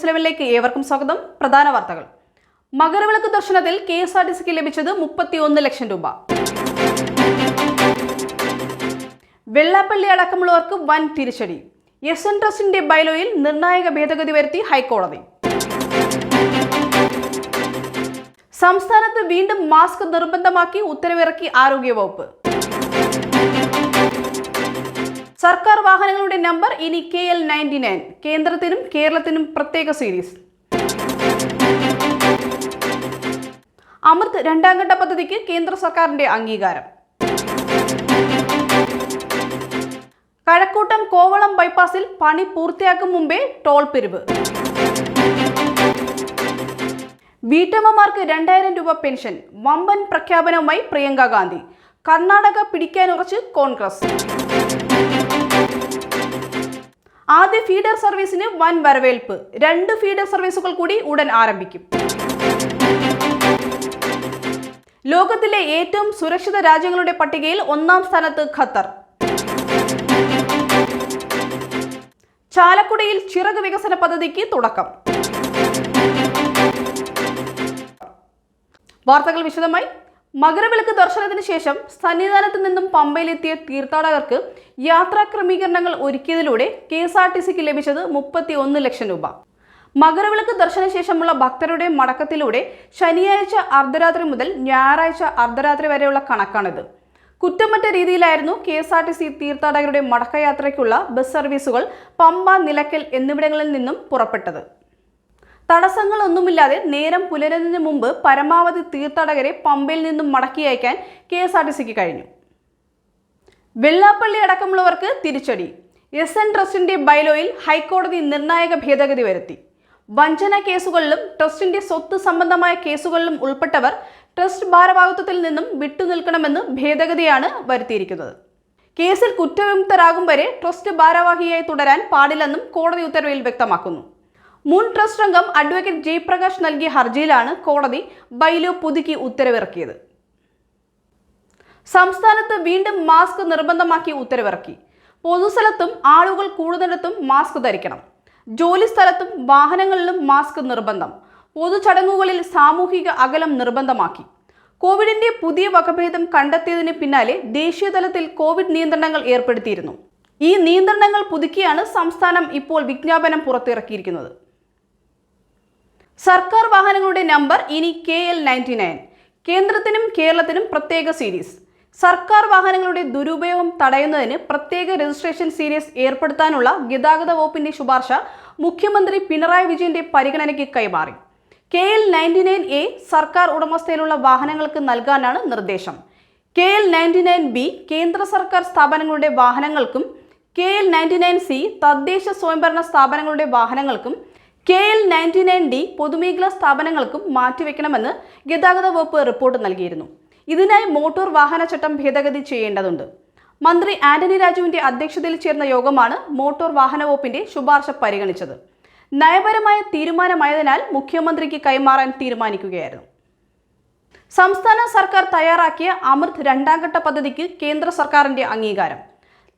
ിലേക്ക് ഏവർക്കും സ്വാഗതം. പ്രധാന വാർത്തകൾ. മകരവിളക്ക് ദർശനത്തിൽ കെഎസ്ആർടിസിക്ക് ലഭിച്ചത് 31 ലക്ഷം രൂപ. വെള്ളാപ്പള്ളി അടക്കമുള്ളവർക്ക് വൻ തിരിച്ചടി. എസ്എൻ ട്രസ്റ്റിന്റെ ബൈലോയിൽ നിർണായക ഭേദഗതി വരുത്തി ഹൈക്കോടതി. സംസ്ഥാനത്ത് വീണ്ടും മാസ്ക് നിർബന്ധമാക്കി ഉത്തരവിറക്കി ആരോഗ്യവകുപ്പ്. സർക്കാർ വാഹനങ്ങളുടെ നമ്പർ ഇനി KL99. കേന്ദ്രത്തിനും കേരളത്തിനും പ്രത്യേക സീരീസ്. അമൃത് രണ്ടാം ഘട്ട പദ്ധതിക്ക് കേന്ദ്ര സർക്കാരിന്റെ അംഗീകാരം. കഴക്കൂട്ടം കോവളം ബൈപ്പാസിൽ പണി പൂർത്തിയാക്കും മുമ്പേ ടോൾ പിരിവ്. വീട്ടമ്മമാർക്ക് 2000 രൂപ പെൻഷൻ. വമ്പൻ പ്രഖ്യാപനവുമായി പ്രിയങ്ക ഗാന്ധി. കർണാടക പിടിക്കാനുറച്ച് കോൺഗ്രസ്. ആദ്യ ഫീഡർ സർവീസിന് വൻ വരവേൽപ്പ്. 2 ഫീഡർ സർവീസുകൾ കൂടി ഉടൻ ആരംഭിക്കും. ലോകത്തിലെ ഏറ്റവും സുരക്ഷിത രാജ്യങ്ങളുടെ പട്ടികയിൽ 1-ാം സ്ഥാനത്ത് ഖത്തർ. ചാലക്കുടിയിൽ ചിറക് വികസന പദ്ധതിക്ക് തുടക്കം. വാർത്തകൾ വിശദമായി. മകരവിളക്ക് ദർശനത്തിന് ശേഷം സന്നിധാനത്ത് നിന്നും പമ്പയിലെത്തിയ തീർത്ഥാടകർക്ക് യാത്രാ ക്രമീകരണങ്ങൾ ഒരുക്കിയതിലൂടെ കെഎസ്ആർടിസിക്ക് ലഭിച്ചത് 31 ലക്ഷം രൂപ. മകരവിളക്ക് ദർശന ശേഷമുള്ള ഭക്തരുടെ മടക്കത്തിലൂടെ ശനിയാഴ്ച അർദ്ധരാത്രി മുതൽ ഞായറാഴ്ച അർദ്ധരാത്രി വരെയുള്ള കണക്കാണിത്. കുറ്റമറ്റ രീതിയിലായിരുന്നു കെഎസ്ആർടിസി തീർത്ഥാടകരുടെ മടക്കയാത്രയ്ക്കുള്ള ബസ് സർവീസുകൾ പമ്പ, നിലയ്ക്കൽ എന്നിവിടങ്ങളിൽ നിന്നും പുറപ്പെട്ടത്. തടസ്സങ്ങളൊന്നുമില്ലാതെ നേരം പുലരുന്നതിന് മുമ്പ് പരമാവധി തീർത്ഥാടകരെ പമ്പയിൽ നിന്നും മടക്കി അയക്കാൻ കെഎസ്ആർടിസിക്ക് കഴിഞ്ഞു. വെള്ളാപ്പള്ളി അടക്കമുള്ളവർക്ക് തിരിച്ചടി. എസ്എൻ ട്രസ്റ്റിന്റെ ബൈലോയിൽ ഹൈക്കോടതി നിർണായക ഭേദഗതി വരുത്തി. വഞ്ചന കേസുകളിലും ട്രസ്റ്റിന്റെ സ്വത്ത് സംബന്ധമായ കേസുകളിലും ഉൾപ്പെട്ടവർ ട്രസ്റ്റ് ഭാരവാഹിത്വത്തിൽ നിന്നും വിട്ടുനിൽക്കണമെന്ന് ഭേദഗതിയാണ് വരുത്തിയിരിക്കുന്നത്. കേസിൽ കുറ്റവിമുക്തരാകും വരെ ട്രസ്റ്റ് ഭാരവാഹിയായി തുടരാൻ പാടില്ലെന്നും കോടതി ഉത്തരവിൽ വ്യക്തമാക്കുന്നു. മുൻ ട്രസ്റ്റ് അംഗം അഡ്വക്കേറ്റ് ജയപ്രകാശ് നൽകിയ ഹർജിയിലാണ് കോടതി ബൈലോ പുതുക്കി ഉത്തരവിറക്കിയത്. സംസ്ഥാനത്ത് വീണ്ടും മാസ്ക് നിർബന്ധമാക്കി ഉത്തരവിറക്കി. പൊതുസ്ഥലത്തും ആളുകൾ കൂടുന്നിടത്തും മാസ്ക് ധരിക്കണം. ജോലി സ്ഥലത്തും വാഹനങ്ങളിലും മാസ്ക് നിർബന്ധം. പൊതുചടങ്ങുകളിൽ സാമൂഹിക അകലം നിർബന്ധമാക്കി. കോവിഡിന്റെ പുതിയ വകഭേദം കണ്ടെത്തിയതിന് പിന്നാലെ ദേശീയ തലത്തിൽ കോവിഡ് നിയന്ത്രണങ്ങൾ ഏർപ്പെടുത്തിയിരുന്നു. ഈ നിയന്ത്രണങ്ങൾ പുതുക്കിയാണ് സംസ്ഥാനം ഇപ്പോൾ വിജ്ഞാപനം പുറത്തിറക്കിയിരിക്കുന്നത്. സർക്കാർ വാഹനങ്ങളുടെ നമ്പർ ഇനി KL99. കേന്ദ്രത്തിനും കേരളത്തിനും പ്രത്യേക സീരീസ്. സർക്കാർ വാഹനങ്ങളുടെ ദുരുപയോഗം തടയുന്നതിന് പ്രത്യേക രജിസ്ട്രേഷൻ സീരീസ് ഏർപ്പെടുത്താനുള്ള ഗതാഗത വകുപ്പിന്റെ ശുപാർശ മുഖ്യമന്ത്രി പിണറായി വിജയന്റെ പരിഗണനയ്ക്ക് കൈമാറി. KL99A സർക്കാർ ഉടമസ്ഥയിലുള്ള വാഹനങ്ങൾക്ക് നൽകാനാണ് നിർദ്ദേശം. KL99B കേന്ദ്ര സർക്കാർ സ്ഥാപനങ്ങളുടെ വാഹനങ്ങൾക്കും KL99C തദ്ദേശ സ്വയംഭരണ സ്ഥാപനങ്ങളുടെ വാഹനങ്ങൾക്കും KL99D പൊതുമേഖലാ സ്ഥാപനങ്ങൾക്കും മാറ്റിവെക്കണമെന്ന് ഗതാഗത വകുപ്പ് റിപ്പോർട്ട് നൽകിയിരുന്നു. ഇതിനായി മോട്ടോർ വാഹന ചട്ടം ഭേദഗതി ചെയ്യേണ്ടതുണ്ട്. മന്ത്രി ആന്റണി രാജുവിന്റെ അധ്യക്ഷതയിൽ ചേർന്ന യോഗമാണ് മോട്ടോർ വാഹന വകുപ്പിന്റെ ശുപാർശ പരിഗണിച്ചത്. നയപരമായ തീരുമാനമായതിനാൽ മുഖ്യമന്ത്രിക്ക് കൈമാറാൻ തീരുമാനിക്കുകയായിരുന്നു. സംസ്ഥാന സർക്കാർ തയ്യാറാക്കിയ അമൃത് രണ്ടാം ഘട്ട പദ്ധതിക്ക് കേന്ദ്ര സർക്കാരിന്റെ അംഗീകാരം.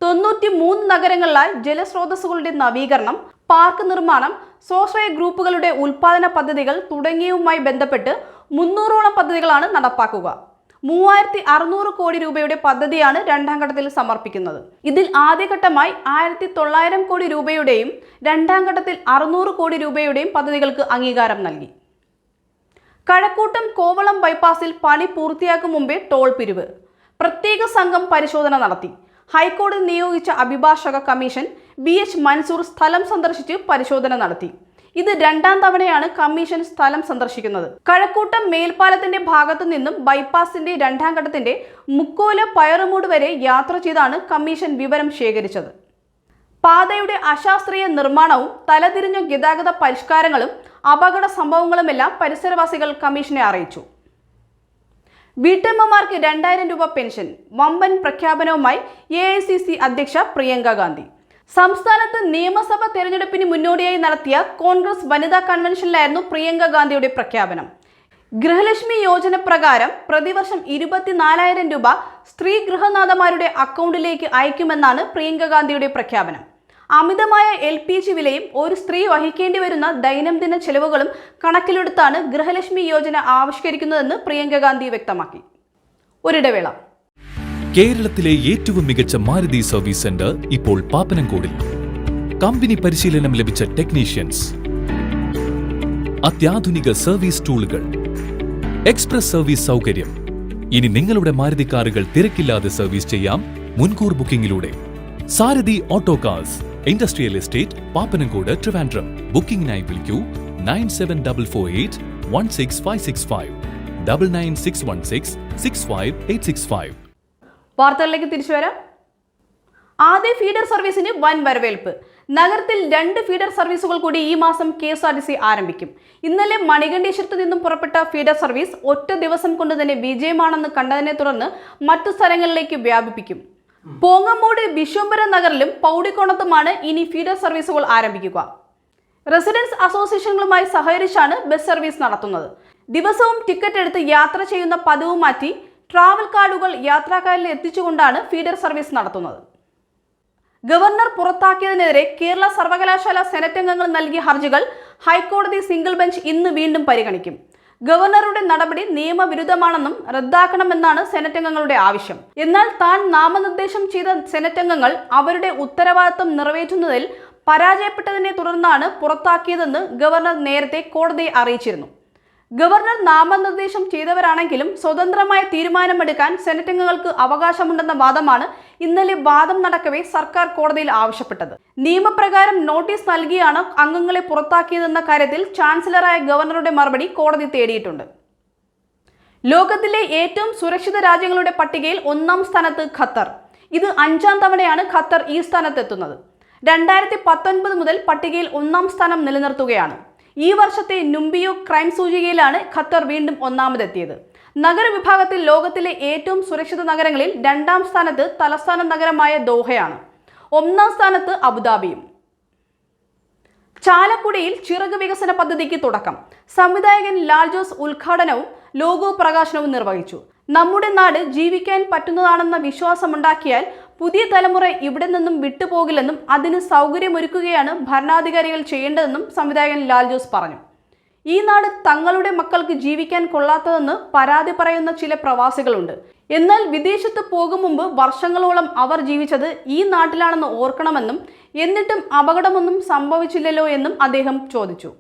93 നഗരങ്ങളിലായി ജലസ്രോതസ്സുകളുടെ നവീകരണം, പാർക്ക് നിർമ്മാണം, സ്വാശ്രയ ഗ്രൂപ്പുകളുടെ ഉൽപാദന പദ്ധതികൾ തുടങ്ങിയവുമായി ബന്ധപ്പെട്ട് 300ഓളം പദ്ധതികളാണ് നടപ്പാക്കുക. 3600 കോടി രൂപയുടെ പദ്ധതിയാണ് രണ്ടാം ഘട്ടത്തിൽ സമർപ്പിക്കുന്നത്. ഇതിൽ ആദ്യഘട്ടമായി 1900 കോടി രൂപയുടെയും രണ്ടാം ഘട്ടത്തിൽ 600 കോടി രൂപയുടെയും പദ്ധതികൾക്ക് അംഗീകാരം നൽകി. കഴക്കൂട്ടം കോവളം ബൈപ്പാസിൽ പണി പൂർത്തിയാക്കും മുമ്പേ ടോൾ പിരിവ്. പ്രത്യേക സംഘം പരിശോധന നടത്തി. ഹൈക്കോടതി നിയോഗിച്ച അഭിഭാഷക കമ്മീഷൻ BH മൻസൂർ സ്ഥലം സന്ദർശിച്ച് പരിശോധന നടത്തി. ഇത് 2ാം തവണയാണ് കമ്മീഷൻ സ്ഥലം സന്ദർശിക്കുന്നത്. കഴക്കൂട്ടം മേൽപ്പാലത്തിന്റെ ഭാഗത്തു നിന്നും ബൈപ്പാസിന്റെ രണ്ടാം ഘട്ടത്തിന്റെ മുക്കോല പയറുമൂട് വരെ യാത്ര ചെയ്താണ് കമ്മീഷൻ വിവരം ശേഖരിച്ചത്. പാതയുടെ അശാസ്ത്രീയ നിർമ്മാണവും തലതിരിഞ്ഞ ഗതാഗത പരിഷ്കാരങ്ങളും അപകട സംഭവങ്ങളുമെല്ലാം പരിസരവാസികൾ കമ്മീഷനെ അറിയിച്ചു. വീട്ടമ്മമാർക്ക് 2000 രൂപ പെൻഷൻ. വമ്പൻ പ്രഖ്യാപനവുമായി AICC അധ്യക്ഷ പ്രിയങ്ക ഗാന്ധി. സംസ്ഥാനത്ത് നിയമസഭാ തെരഞ്ഞെടുപ്പിന് മുന്നോടിയായി നടത്തിയ കോൺഗ്രസ് വനിതാ കൺവെൻഷനിലായിരുന്നു പ്രിയങ്ക ഗാന്ധിയുടെ പ്രഖ്യാപനം. ഗൃഹലക്ഷ്മി യോജന പ്രകാരം പ്രതിവർഷം 24,000 രൂപ സ്ത്രീ ഗൃഹനാഥമാരുടെ അക്കൗണ്ടിലേക്ക് അയക്കുമെന്നാണ് പ്രിയങ്ക ഗാന്ധിയുടെ പ്രഖ്യാപനം. അമിതമായ LPG വിലയും ഒരു സ്ത്രീ വഹിക്കേണ്ടി വരുന്ന ദൈനംദിന ചെലവുകളും കണക്കിലെടുത്താണ് ഗൃഹലക്ഷ്മി യോജന ആവിഷ്കരിക്കുന്നതെന്ന് പ്രിയങ്ക ഗാന്ധി വ്യക്തമാക്കി. ഒരിടവേള. കേരളത്തിലെ ഏറ്റവും മികച്ച മാരുതി സർവീസ് സെന്റർ ഇപ്പോൾ പാപ്പനംകോടിൽ. കമ്പനി പരിശീലനം ലഭിച്ച ടെക്നീഷ്യൻസ്, അത്യാധുനിക സർവീസ് ടൂളുകൾ, എക്സ്പ്രസ് സർവീസ് സൗകര്യം. ഇനി നിങ്ങളുടെ മാരുതി കാറുകൾ തിരക്കില്ലാതെ സർവീസ് ചെയ്യാം മുൻകൂർ ബുക്കിംഗിലൂടെ. Sarathi Auto Cars, industrial estate, Pappanamcode, Trivandrum. ബുക്കിംഗിനായി വിളിക്കൂ 9744816565 9961665865. വാർത്തകളിലേക്ക് തിരിച്ചു വരാം. ആദ്യ ഫീഡർ സർവീസിന് വൻ വരവേൽപ്പ്. നഗരത്തിൽ 2 ഫീഡർ സർവീസുകൾ കൂടി ഈ മാസം KSRTC ആരംഭിക്കും. ഇന്നലെ മണികണ്ഠേശ്വരത്ത് നിന്നും പുറപ്പെട്ട ഫീഡർ സർവീസ് ഒറ്റ ദിവസം കൊണ്ട് തന്നെ വിജയമാണെന്ന് കണ്ടതിനെ തുടർന്ന് മറ്റു സ്ഥലങ്ങളിലേക്ക് വ്യാപിപ്പിക്കും. പോങ്ങമ്മൂട്, വിശ്വംഭര നഗറിലും പൗടിക്കോണത്തുമാണ് ഇനി ഫീഡർ സർവീസുകൾ ആരംഭിക്കുക. റെസിഡൻസ് അസോസിയേഷനുകളുമായി സഹകരിച്ചാണ് ബസ് സർവീസ് നടത്തുന്നത്. ദിവസവും ടിക്കറ്റ് എടുത്ത് യാത്ര ചെയ്യുന്ന പതിവ് മാറ്റി ട്രാവൽ കാർഡുകൾ യാത്രക്കാരിൽ എത്തിച്ചുകൊണ്ടാണ് ഫീഡർ സർവീസ് നടത്തുന്നത്. ഗവർണർ പുറത്താക്കിയതിനെതിരെ കേരള സർവകലാശാല സെനറ്റ് അംഗങ്ങൾ നൽകിയ ഹർജികൾ ഹൈക്കോടതി സിംഗിൾ ബെഞ്ച് ഇന്ന് വീണ്ടും പരിഗണിക്കും. ഗവർണറുടെ നടപടി നിയമവിരുദ്ധമാണെന്നും റദ്ദാക്കണമെന്നാണ് സെനറ്റ് അംഗങ്ങളുടെ ആവശ്യം. എന്നാൽ താൻ നാമനിർദ്ദേശം ചെയ്ത സെനറ്റ് അംഗങ്ങൾ അവരുടെ ഉത്തരവാദിത്തം നിറവേറ്റുന്നതിൽ പരാജയപ്പെട്ടതിനെ തുടർന്നാണ് പുറത്താക്കിയതെന്ന് ഗവർണർ നേരത്തെ കോടതിയെ അറിയിച്ചിരുന്നു. ഗവർണർ നാമനിർദ്ദേശം ചെയ്തവരാണെങ്കിലും സ്വതന്ത്രമായ തീരുമാനമെടുക്കാൻ സെനറ്റ് അംഗങ്ങൾക്ക് അവകാശമുണ്ടെന്ന വാദമാണ് ഇന്നലെ വാദം നടക്കവേ സർക്കാർ കോടതിയിൽ ആവശ്യപ്പെട്ടത്. നിയമപ്രകാരം നോട്ടീസ് നൽകിയാണ് അംഗങ്ങളെ പുറത്താക്കിയതെന്ന കാര്യത്തിൽ ചാൻസലറായ ഗവർണറുടെ മറുപടി കോടതി തേടിയിട്ടുണ്ട്. ലോകത്തിലെ ഏറ്റവും സുരക്ഷിത രാജ്യങ്ങളുടെ പട്ടികയിൽ 1-ാം സ്ഥാനത്ത് ഖത്തർ. ഇത് 5-ാം തവണയാണ് ഖത്തർ ഈ സ്ഥാനത്തെത്തുന്നത്. 2019 മുതൽ പട്ടികയിൽ 1-ാം സ്ഥാനം നിലനിർത്തുകയാണ്. ഈ വർഷത്തെ നുംബിയോ ക്രൈം സൂചികയിലാണ് ഖത്തർ വീണ്ടും 1-ാമതെത്തിയത്. നഗരവിഭാഗത്തിൽ ലോകത്തിലെ ഏറ്റവും സുരക്ഷിത നഗരങ്ങളിൽ 2-ാം സ്ഥാനത്ത് തലസ്ഥാന നഗരമായ ദോഹയാണ്. 1-ാം സ്ഥാനത്ത് അബുദാബിയും. ചാലക്കുടിയിൽ ചിറക് വികസന പദ്ധതിക്ക് തുടക്കം. സംവിധായകൻ ലാൽ ജോസ് ഉദ്ഘാടനവും ലോഗോ പ്രകാശനവും നിർവഹിച്ചു. നമ്മുടെ നാട് ജീവിക്കാൻ പറ്റുന്നതാണെന്ന വിശ്വാസമുണ്ടാക്കിയാൽ പുതിയ തലമുറ ഇവിടെ നിന്നും വിട്ടുപോകില്ലെന്നും അതിന് സൗകര്യമൊരുക്കുകയാണ് ഭരണാധികാരികൾ ചെയ്യേണ്ടതെന്നും സംവിധായകൻ ലാൽ ജോസ് പറഞ്ഞു. ഈ നാട് തങ്ങളുടെ മക്കൾക്ക് ജീവിക്കാൻ കൊള്ളാത്തതെന്ന് പരാതി പറയുന്ന ചില പ്രവാസികളുണ്ട്. എന്നാൽ വിദേശത്ത് പോകും മുമ്പ് വർഷങ്ങളോളം അവർ ജീവിച്ചത് ഈ നാട്ടിലാണെന്ന് ഓർക്കണമെന്നും എന്നിട്ടും അപകടമൊന്നും സംഭവിച്ചില്ലല്ലോ എന്നും അദ്ദേഹം ചോദിച്ചു.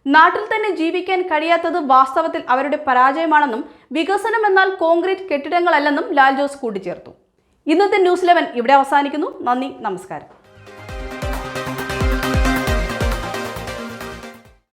നാട്ടിൽ തന്നെ ജീവിക്കാൻ കഴിയാത്തത് വാസ്തവത്തിൽ അവരുടെ പരാജയമാണെന്നും വികസനം എന്നാൽ കോൺക്രീറ്റ് കെട്ടിടങ്ങളല്ലെന്നും ലാൽ ജോസ് കൂട്ടിച്ചേർത്തു. ഇന്നത്തെ ന്യൂസ് 11 ഇവിടെ അവസാനിക്കുന്നു. നന്ദി, നമസ്കാരം.